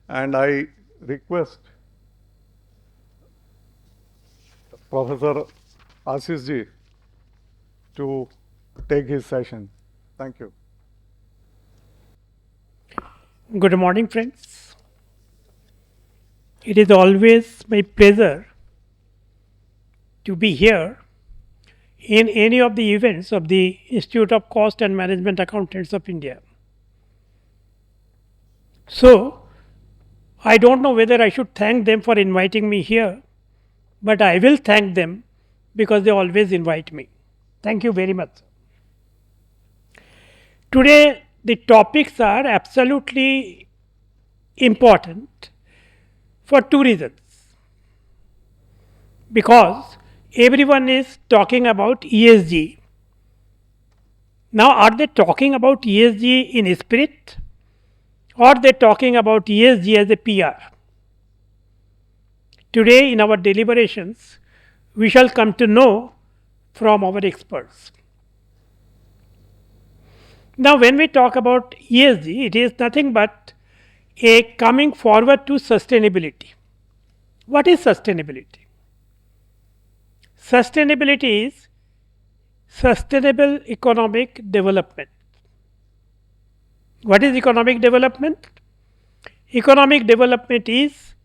And I request Professor Asish ji to take his session. Thank you. Good morning, friends. It is always my pleasure to be here in any of the events of the Institute of Cost and Management Accountants of India. So, I don't know whether I should thank them for inviting me here, but I will thank them because they always invite me. Thank you very much. Today, the topics are absolutely important for two reasons. Because everyone is talking about ESG. Now, are they talking about ESG in spirit or they talking about ESG as a PR? Today, in our deliberations, we shall come to know from our experts. Now, when we talk about ESG, it is nothing but a coming forward to sustainability. What is sustainability? Sustainability is sustainable economic development. What is economic development? Economic development is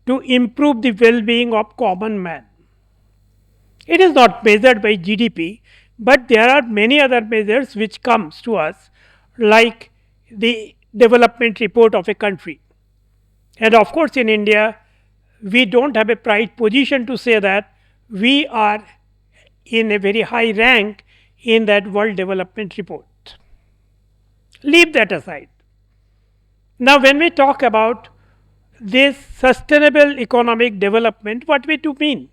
to improve the well-being of common man. It is not measured by GDP, but there are many other measures which comes to us, like the development report of a country. And of course, in India, we don't have a pride position to say that we are in a very high rank in that World Development Report. Leave that aside. Now, when we talk about this sustainable economic development, what we do mean?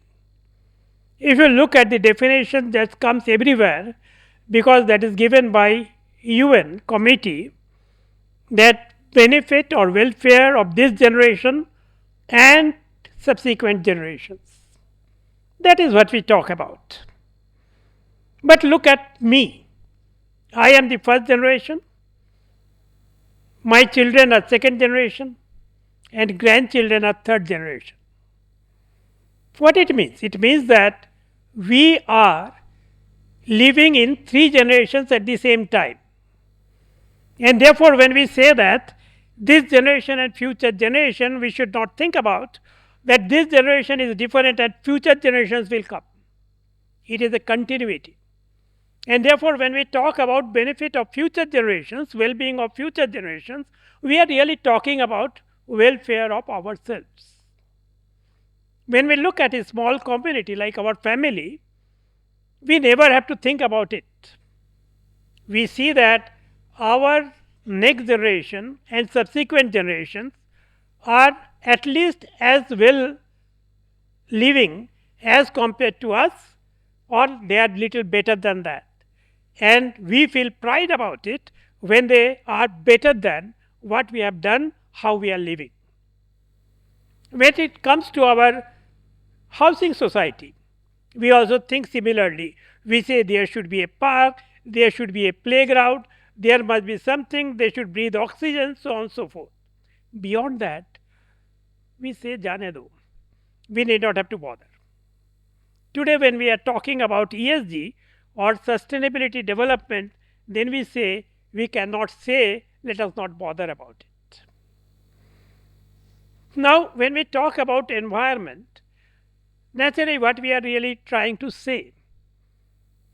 If you look at the definition that comes everywhere, because that is given by UN committee, that benefit or welfare of this generation and subsequent generations. That is what we talk about. But look at me. I am the first generation. My children are second generation and grandchildren are third generation. What it means? It means that we are living in three generations at the same time. And therefore, when we say that this generation and future generation, we should not think about that this generation is different and future generations will come. It is a continuity. And therefore, when we talk about benefit of future generations, well-being of future generations, we are really talking about welfare of ourselves. When we look at a small community like our family, we never have to think about it. We see that our next generation and subsequent generations are at least as well living as compared to us, or they are little better than that. And we feel pride about it when they are better than what we have done, how we are living. When it comes to our housing society, we also think similarly. We say there should be a park, there should be a playground, there must be something, they should breathe oxygen, so on and so forth. Beyond that, we say jane do. We need not have to bother. Today, when we are talking about ESG or sustainability development, then we say we cannot say let us not bother about it. Now, when we talk about environment, naturally what we are really trying to say,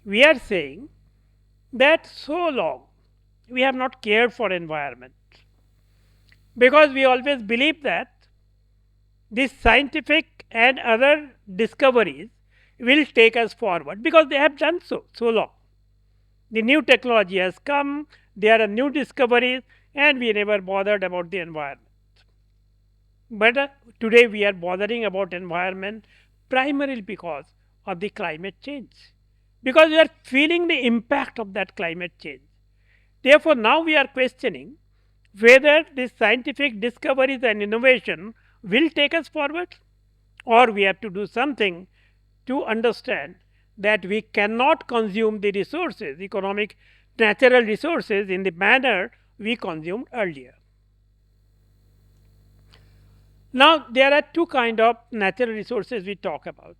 we are saying that so long we have not cared for environment, because we always believe that this scientific and other discoveries will take us forward, because they have done so long. The new technology has come, there are new discoveries, and we never bothered about the environment. But today we are bothering about environment primarily because of the climate change, because we are feeling the impact of that climate change. Therefore, now we are questioning whether this scientific discoveries and innovation will take us forward, or we have to do something to understand that we cannot consume the resources, economic, natural resources in the manner we consumed earlier. Now, there are two kinds of natural resources we talk about,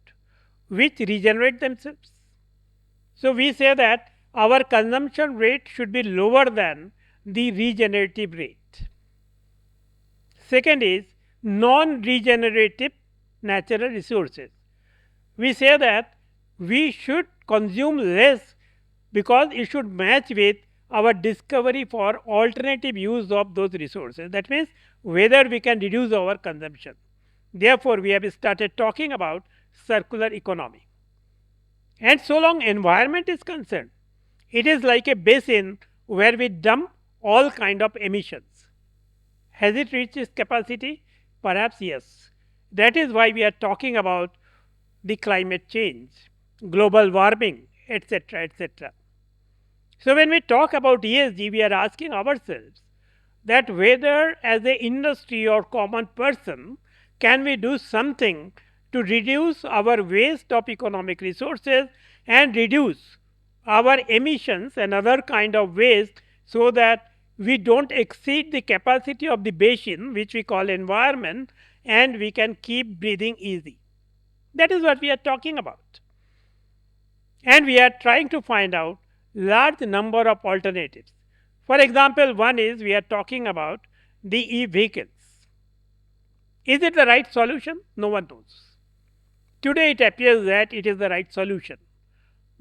which regenerate themselves. So, we say that our consumption rate should be lower than the regenerative rate. Second is non-regenerative natural resources. We say that we should consume less because it should match with our discovery for alternative use of those resources. That means whether we can reduce our consumption. Therefore, we have started talking about circular economy. And so long environment is concerned, it is like a basin where we dump all kind of emissions. Has it reached its capacity? Perhaps yes. That is why we are talking about the climate change, global warming, etc. etc. So, when we talk about ESG, we are asking ourselves that whether as an industry or common person, can we do something to reduce our waste of economic resources and reduce our emissions and other kind of waste so that we don't exceed the capacity of the basin which we call environment and we can keep breathing easy. That is what we are talking about. And we are trying to find out large number of alternatives. For example, one is we are talking about the e-vehicles. Is it the right solution? No one knows. Today it appears that it is the right solution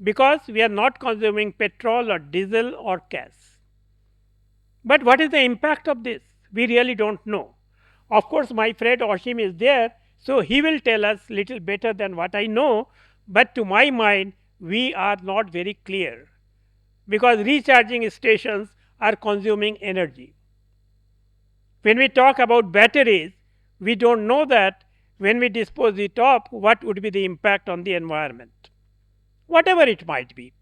because we are not consuming petrol or diesel or gas. But what is the impact of this? We really don't know. Of course, my friend Ashim is there, so he will tell us little better than what I know, but to my mind, we are not very clear because recharging stations are consuming energy. When we talk about batteries, we don't know that when we dispose it of, what would be the impact on the environment. Whatever it might be.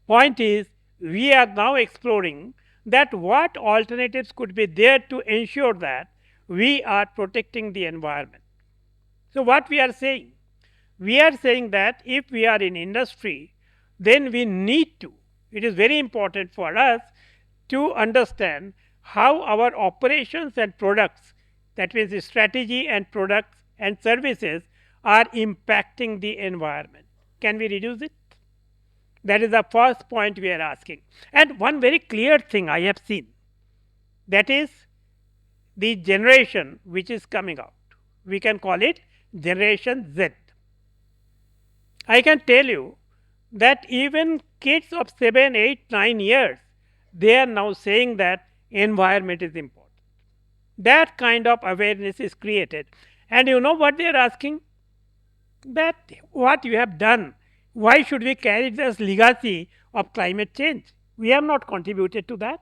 Point is, we are now exploring that what alternatives could be there to ensure that we are protecting the environment. So, what we are saying? We are saying that if we are in industry, then we need to, it is very important for us to understand how our operations and products, that means the strategy and products and services, are impacting the environment. Can we reduce it? That is the first point we are asking. And one very clear thing I have seen, that is the generation which is coming out. We can call it Generation Z. I can tell you that even kids of 7, 8, 9 years, they are now saying that environment is important. That kind of awareness is created. And you know what they are asking? That what you have done, why should we carry this legacy of climate change? We have not contributed to that.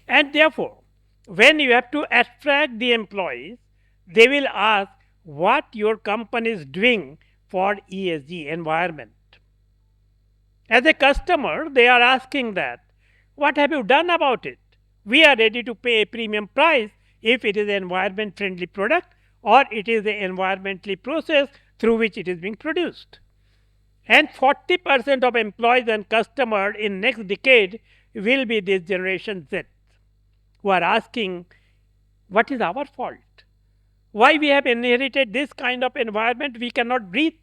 And therefore, when you have to attract the employees, they will ask what your company is doing for ESG environment. As a customer, they are asking that what have you done about it? We are ready to pay a premium price if it is an environment friendly product or it is an environmentally process through which it is being produced. And 40% of employees and customers in next decade will be this generation Z who are asking what is our fault? Why we have inherited this kind of environment we cannot breathe?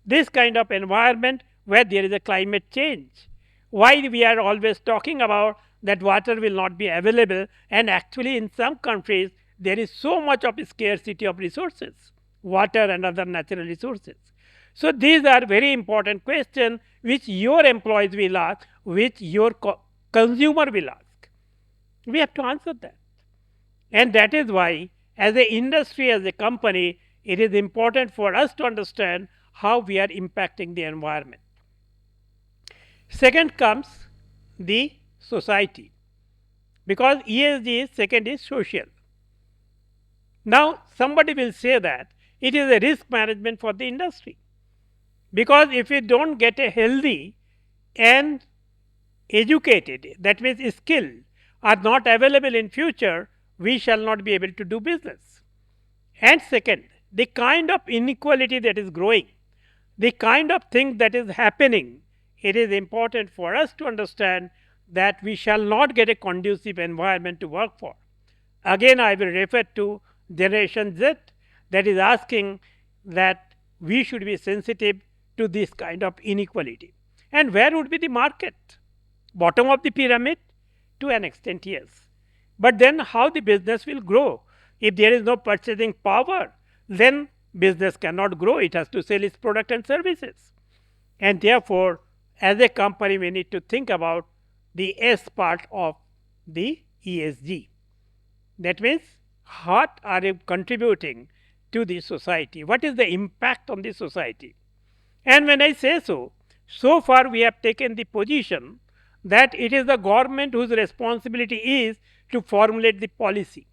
This kind of environment where there is a climate change. Why we are always talking about that water will not be available, and actually in some countries there is so much of scarcity of resources, water and other natural resources. So these are very important questions which your employees will ask, which your consumer will ask. We have to answer that. And that is why as an industry, as a company, it is important for us to understand how we are impacting the environment. Second comes the society, because ESG is second is social. Now somebody will say that it is a risk management for the industry, because if we don't get a healthy and educated, that means skilled, are not available in future, we shall not be able to do business. And second, the kind of inequality that is growing, the kind of thing that is happening, it is important for us to understand that we shall not get a conducive environment to work for again I will refer to Generation Z, that is asking that we should be sensitive to this kind of inequality. And where would be the market? Bottom of the pyramid? To an extent, yes. But then how the business will grow? If there is no purchasing power, then business cannot grow. It has to sell its product and services. And therefore, as a company, we need to think about the S part of the ESG. That means, what are you contributing to the society? What is the impact on the society? And when I say so, so far we have taken the position that it is the government whose responsibility is to formulate the policy.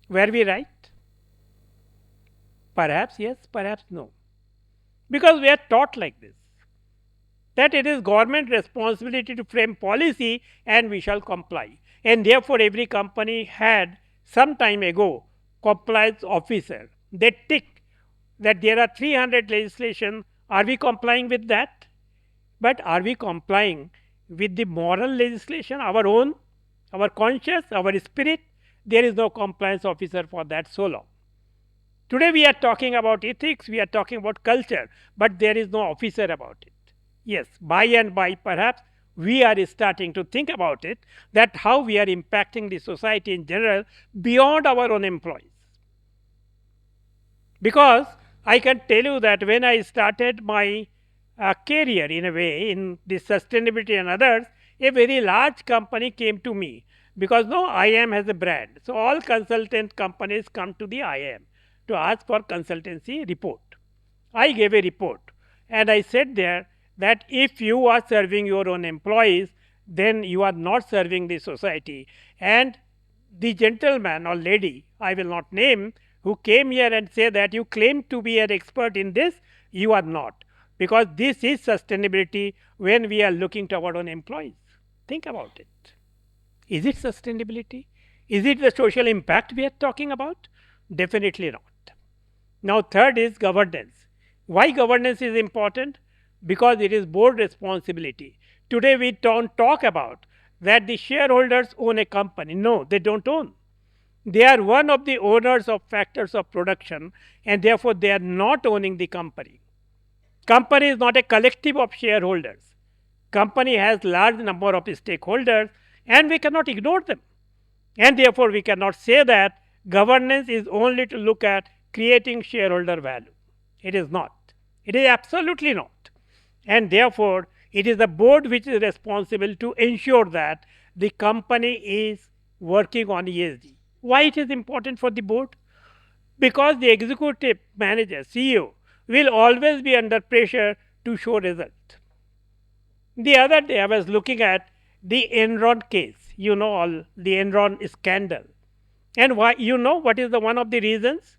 Were we right? Perhaps yes, perhaps no. Because we are taught like this, that it is government responsibility to frame policy and we shall comply. And therefore, every company had some time ago compliance officer. They tick that there are 300 legislation. Are we complying with that? But are we complying with the moral legislation, our own, our conscience, our spirit? There is no compliance officer for that so long. Today we are talking about ethics, we are talking about culture, but there is no officer about it. Yes, by and by perhaps we are starting to think about it, that how we are impacting the society in general beyond our own employees. Because I can tell you that when I started my career in a way in the sustainability and others, a very large company came to me, because now IIM has a brand. So all consultant companies come to the IIM to ask for consultancy report. I gave a report and I said there that if you are serving your own employees, then you are not serving the society. And the gentleman or lady, I will not name, who came here and say that you claim to be an expert in this, you are not. Because this is sustainability when we are looking to our own employees. Think about it. Is it sustainability? Is it the social impact we are talking about? Definitely not. Now, third is governance. Why governance is important? Because it is board responsibility. Today we don't talk about that the shareholders own a company. No, they don't own. They are one of the owners of factors of production, and therefore they are not owning the company. Company is not a collective of shareholders. Company has large number of stakeholders and we cannot ignore them. And therefore we cannot say that governance is only to look at creating shareholder value. It is not. It is absolutely not. And therefore it is the board which is responsible to ensure that the company is working on ESG. Why it is important for the board? Because the executive manager, CEO, will always be under pressure to show result. The other day I was looking at the Enron case, all the Enron scandal. And why, what is the one of the reasons?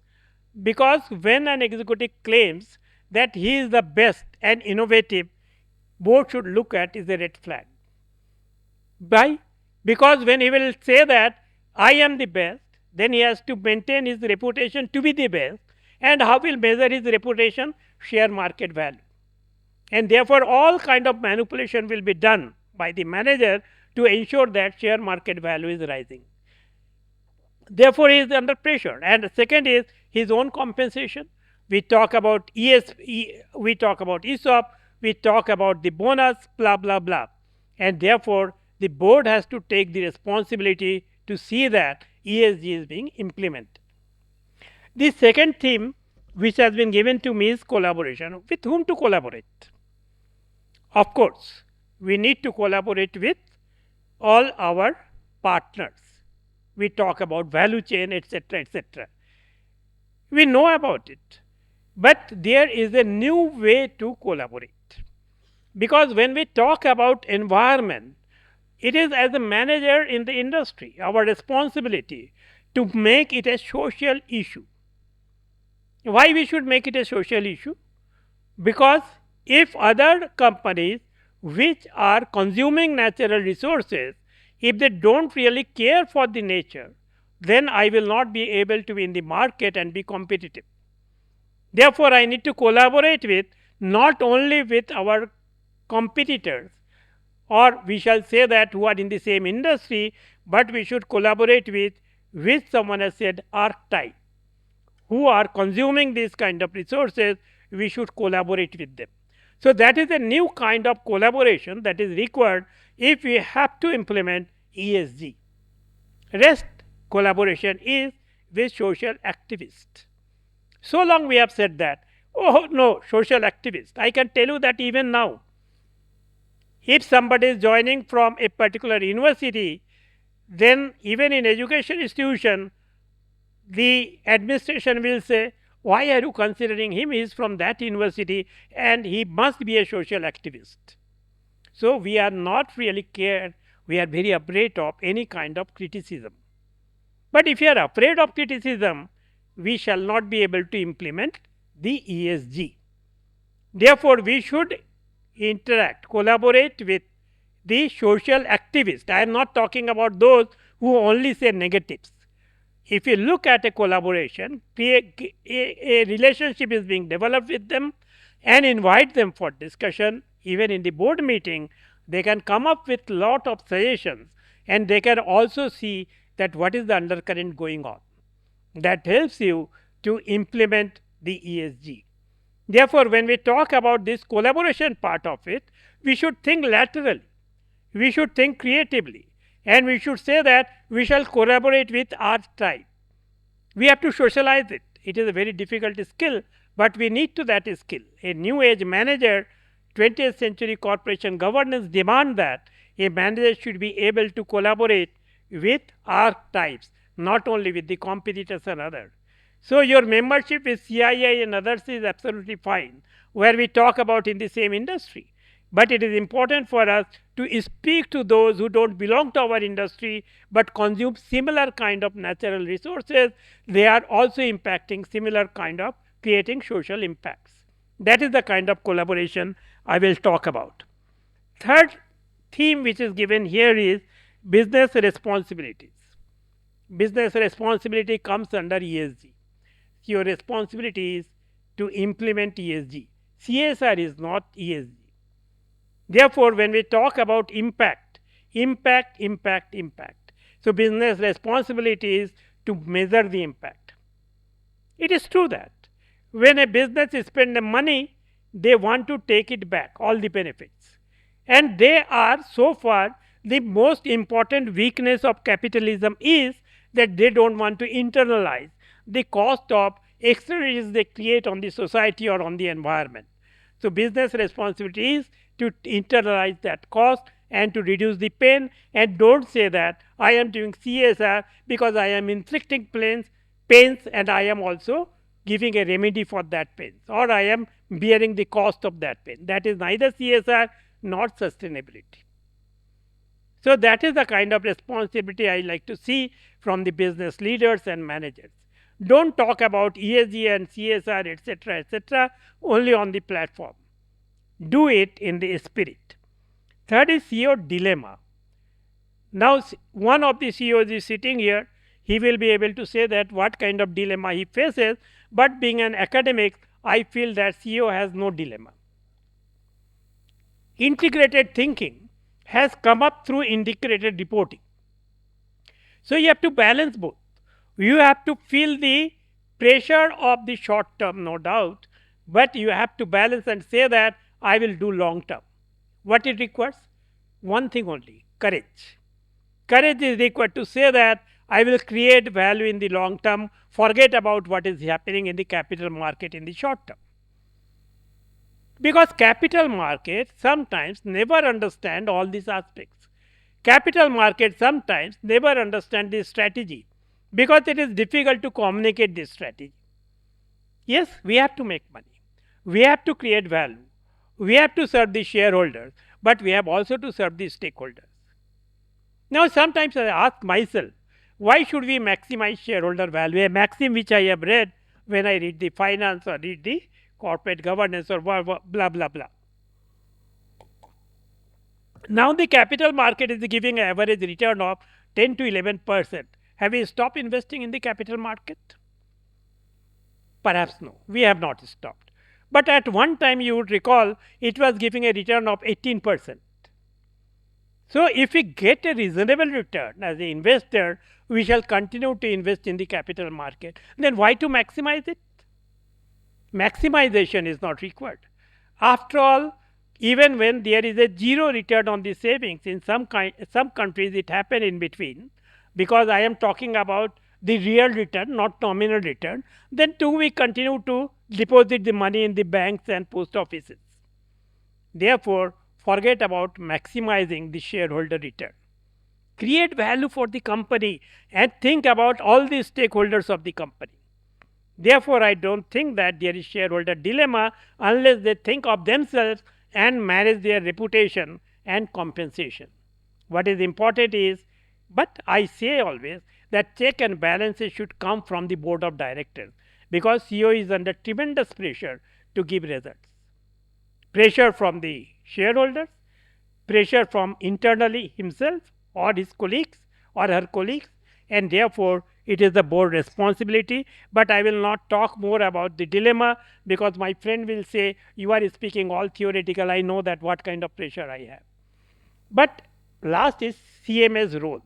Because when an executive claims that he is the best and innovative, board should look at is a red flag. Why? Because when he will say that I am the best, then he has to maintain his reputation to be the best. And how will measure his reputation? Share market value. And therefore all kind of manipulation will be done by the manager to ensure that share market value is rising. Therefore he is under pressure. And second is his own compensation. We talk about we talk about ESOP, we talk about the bonus, blah blah blah. And therefore the board has to take the responsibility to see that ESG is being implemented. The second theme which has been given to me is collaboration. With whom to collaborate? Of course, we need to collaborate with all our partners. We talk about value chain, etc., etc. We know about it, but there is a new way to collaborate. Because when we talk about environment, it is as a manager in the industry, our responsibility to make it a social issue. Why we should make it a social issue? Because if other companies which are consuming natural resources, if they don't really care for the nature, then I will not be able to be in the market and be competitive. Therefore, I need to collaborate with not only with our competitors, or we shall say that who are in the same industry, but we should collaborate with, which someone has said, archetype, who are consuming these kind of resources, we should collaborate with them. So that is a new kind of collaboration that is required if we have to implement ESG. Rest collaboration is with social activists. So long we have said that, oh no, social activist. I can tell you that even now, if somebody is joining from a particular university, then even in education institution, the administration will say, why are you considering him? He is from that university and he must be a social activist. So we are not really cared, we are very afraid of any kind of criticism. But if you are afraid of criticism, we shall not be able to implement the ESG. Therefore, we should interact, collaborate with the social activists. I am not talking about those who only say negatives. If you look at a collaboration, a relationship is being developed with them and invite them for discussion, even in the board meeting, they can come up with lot of suggestions and they can also see that what is the undercurrent going on. That helps you to implement the ESG. Therefore, when we talk about this collaboration part of it, we should think laterally, we should think creatively, and we should say that we shall collaborate with our tribe. We have to socialize it. It is a very difficult skill, but we need to that skill. A new age manager, 20th century corporation governance demand that a manager should be able to collaborate with archetypes, not only with the competitors and others. So your membership with CII and others is absolutely fine, where we talk about in the same industry. But it is important for us to speak to those who don't belong to our industry but consume similar kind of natural resources. They are also impacting similar kind of creating social impacts. That is the kind of collaboration I will talk about. Third theme which is given here is business responsibilities. Business responsibility comes under ESG. Your responsibility is to implement ESG. CSR is not ESG. Therefore, when we talk about impact. So, business responsibility is to measure the impact. It is true that when a business spends money, they want to take it back, all the benefits. And they are so far the most important weakness of capitalism is that they don't want to internalize the cost of externalities they create on the society or on the environment. So, business responsibility is to internalize that cost and to reduce the pain, and don't say that I am doing CSR because I am inflicting pains and I am also giving a remedy for that pain, or I am bearing the cost of that pain. That is neither CSR nor sustainability. So, that is the kind of responsibility I like to see from the business leaders and managers. Don't talk about ESG and CSR, etc., only on the platform. Do it in the spirit. Third is CEO dilemma. Now, one of the CEOs is sitting here. He will be able to say that what kind of dilemma he faces, but being an academic, I feel that CEO has no dilemma. Integrated thinking has come up through integrated reporting. So, you have to balance both. You have to feel the pressure of the short term, no doubt, but you have to balance and say that I will do long term. What it requires? One thing only, courage. Courage is required to say that I will create value in the long term, forget about what is happening in the capital market in the short term. Because capital markets sometimes never understand all these aspects. Capital markets sometimes never understand this strategy because it is difficult to communicate this strategy. Yes, we have to make money. We have to create value. We have to serve the shareholders, but we have also to serve the stakeholders. Now, sometimes I ask myself, why should we maximize shareholder value? A maxim which I have read when I read the finance or read the corporate governance or blah, blah, blah. Now, the capital market is giving an average return of 10 to 11%. Have we stopped investing in the capital market? Perhaps no, we have not stopped. But at one time you would recall it was giving a return of 18%. So, if we get a reasonable return as an investor, we shall continue to invest in the capital market. Then why to maximize it? Maximization is not required. After all, even when there is a zero return on the savings, in some countries it happen in between, because I am talking about the real return, not nominal return, then too we continue to deposit the money in the banks and post offices. Therefore, forget about maximizing the shareholder return. Create value for the company and think about all the stakeholders of the company. Therefore, I don't think that there is shareholder dilemma unless they think of themselves and manage their reputation and compensation. What is important is, but I say always that check and balances should come from the board of directors, because CEO is under tremendous pressure to give results. Pressure from the shareholders, pressure from internally himself or his colleagues or her colleagues, and therefore it is the board responsibility. But I will not talk more about the dilemma, because my friend will say you are speaking all theoretical. I know that what kind of pressure I have. But last is CMA's role.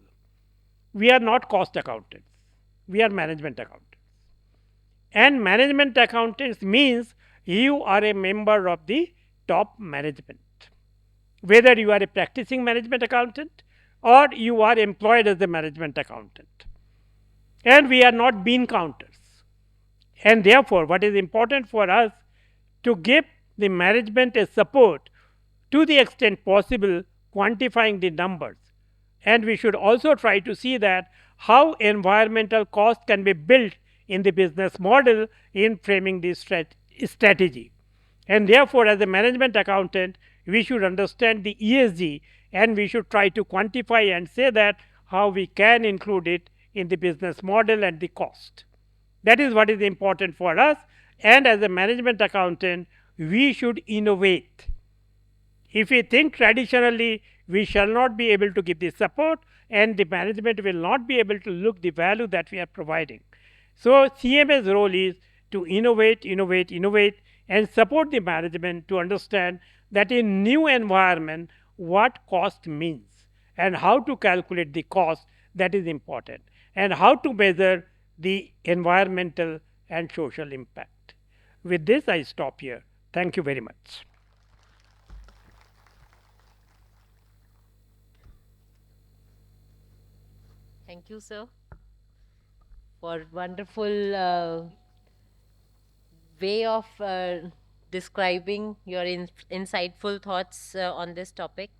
We are not cost accountants, we are management accountants. And management accountants means you are a member of the top management. Whether you are a practicing management accountant or you are employed as a management accountant. And we are not bean counters. And therefore, what is important for us to give the management a support to the extent possible, quantifying the numbers. And we should also try to see that how environmental cost can be built in the business model in framing this strategy. And therefore, as a management accountant, we should understand the ESG and we should try to quantify and say that how we can include it in the business model and the cost. That is what is important for us. And as a management accountant, we should innovate. If we think traditionally, we shall not be able to give the support, and the management will not be able to look the value that we are providing. So CMA's role is to innovate, innovate, innovate, and support the management to understand that in new environment what cost means and how to calculate the cost, that is important, and how to measure the environmental and social impact. With this, I stop here. Thank you very much. Thank you, sir, for wonderful way of describing your insightful thoughts on this topic.